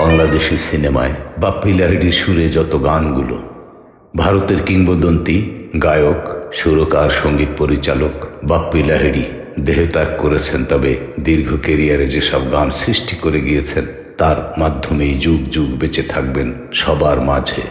বাংলাদেশি সিনেমায় বাপ্পি লাহিড়ির সুরে যত গানগুলো, ভারতের কিংবদন্তি গায়ক, সুরকার, সঙ্গীত পরিচালক বাপ্পি লাহিড়ি দেহত্যাগ করেছেন, তবে দীর্ঘ ক্যারিয়ারে যেসব গান সৃষ্টি করে গিয়েছেন তার মাধ্যমেই যুগ যুগ বেঁচে থাকবেন সবার মাঝে।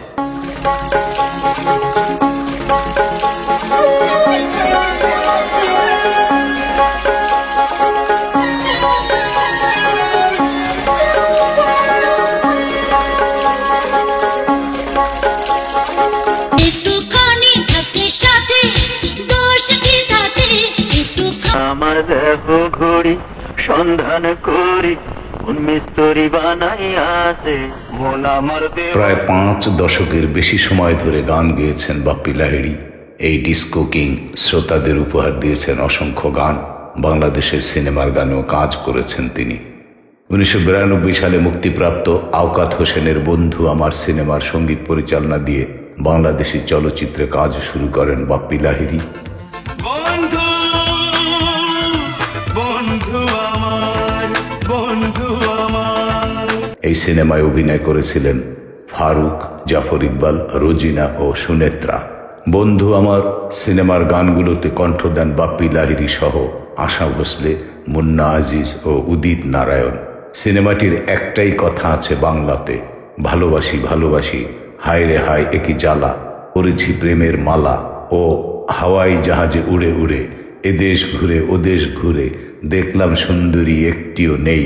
আমার দেহ ঘড়ি সন্ধান করি মিস্ত্রি বানাই আছে মন আমার। প্রায় 5 দশকের বেশি সময় ধরে গান গেয়েছেন বাপ্পি লাহিড়ি। এই ডিস্কো কিং শ্রোতাদের উপহার দিয়েছেন অসংখ্য গান। বাংলাদেশের সিনেমার গানেও কাজ করেছেন তিনি। 1992 সালে মুক্তিপ্রাপ্ত আওকাত হোসেনের বন্ধু আমার সিনেমার সঙ্গীত পরিচালনা দিয়ে বাংলাদেশি চলচ্চিত্রে কাজ শুরু করেন বাপ্পি লাহিড়ি। এই সিনেমায় অভিনয় করেছিলেন ফারুক, জাফর ইকবাল, রোজিনা ও সুনেত্রা। বন্ধু আমার সিনেমার গানগুলোতে কণ্ঠ দেন বাপ্পি লাহিড়ি সহ আশা ভোসলে, মুন্না আজিজ ও উদিত নারায়ণ। সিনেমাটির একটাই কথা আছে বাংলাতে, ভালোবাসি ভালোবাসি, হায় রে হায় একই জ্বালা, পরেছি প্রেমের মালা, ও হাওয়াই জাহাজে উড়ে উড়ে, এদেশ ঘুরে ওদেশ ঘুরে, দেখলাম সুন্দরী একটিও নেই।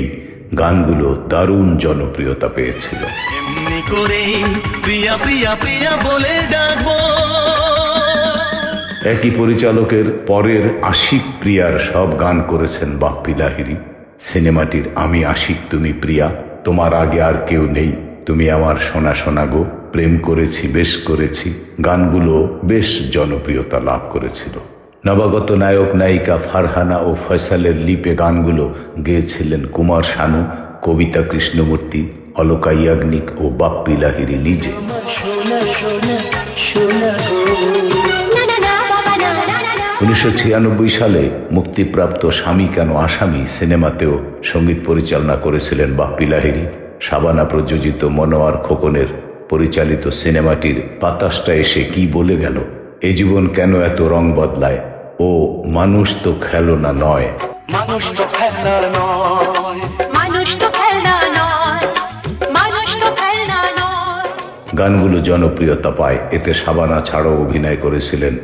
গানগুলো দারুণ জনপ্রিয়তা পেয়েছিল। এমনি করে প্রিয়া প্রিয়া প্রিয়া বলে ডাকবো। একই পরিচালকের পরের আশিক প্রিয়ার সব গান করেছেন বাপ্পি লাহিড়ি। সিনেমাটির আমি আশিক তুমি প্রিয়া, তোমার আগে আর কেউ নেই, তুমি আমার সোনা সোনা গো, প্রেম করেছি বেশ করেছি, গানগুলো বেশ জনপ্রিয়তা লাভ করেছিল। নবাগত নায়ক নায়িকা ফারহানা ও ফয়সালের লিপে গানগুলো গেয়েছিলেন কুমার শানু, কবিতা কৃষ্ণমূর্তি, অলকা ইয়াগনিক ও বাপ্পি লাহিড়ি নিজে। 1996 সালে মুক্তিপ্রাপ্ত স্বামী কেন আসামি সিনেমাতেও সঙ্গীত পরিচালনা করেছিলেন বাপ্পি লাহিড়ি। শাবানা প্রযোজিত, মনোয়ার খোকনের পরিচালিত সিনেমাটির বাতাসটা এসে কি বলে গেল, এ জীবন কেন এত রং বদলায়, ও মানুষ তো খেলনা নয়, মানুষ তো খেলনা নয়, মানুষ তো খেলনা নয়, মানুষ তো খেলনা নয়। গানগুলো জনপ্রিয়তা পায়। এতে শাবানা ছাড়াও অভিনয় করেছিলেন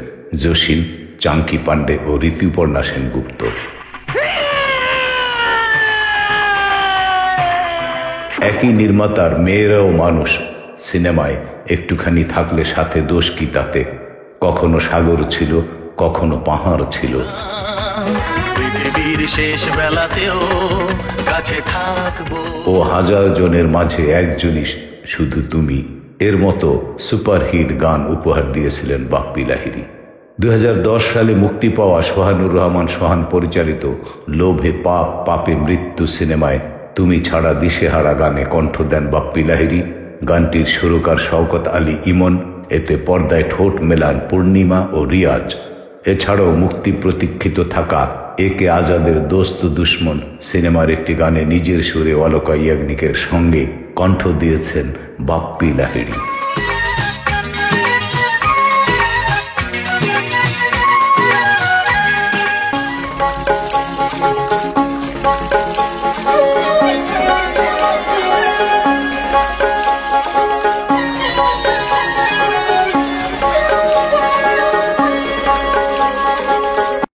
জসিম, চাঙ্কি পান্ডে ও ঋতুপর্ণা সেনগুপ্ত। একই নির্মাতার মেয়েরাও মানুষ সিনেমায় একটুখানি থাকলে সাথে দোষ কি তাতে, কখনো সাগর ছিল কখনো পাহাড় ছিল, পৃথিবীর শেষ বেলাতেও কাছে থাকবো, ও হাজার জনের মাঝে একজনই শুধু তুমি, এর মতো সুপারহিট গান উপহার দিয়েছিলেন বাপ্পি লাহিড়ি। 2010 সালে মুক্তি পাওয়া সোহানুর রহমান সোহান পরিচালিত লোভে পাপ পাপে মৃত্যু সিনেমায় তুমি ছাড়া দিশেহারা গানে কণ্ঠ দেন বাপ্পি লাহিড়ি। গানটির সুরকার শওকত আলী ইমন। এতে পর্দায় ঠোঁট মেলান পূর্ণিমা ও রিয়াজ। এছাড়াও মুক্তি প্রতীক্ষিত থাকা একে আজাদের দোস্ত দুশ্মন সিনেমার একটি গানে নিজের সুরে অলকা ইয়াগনিকের সঙ্গে কণ্ঠ দিয়েছেন বাপ্পি লাহিড়ি।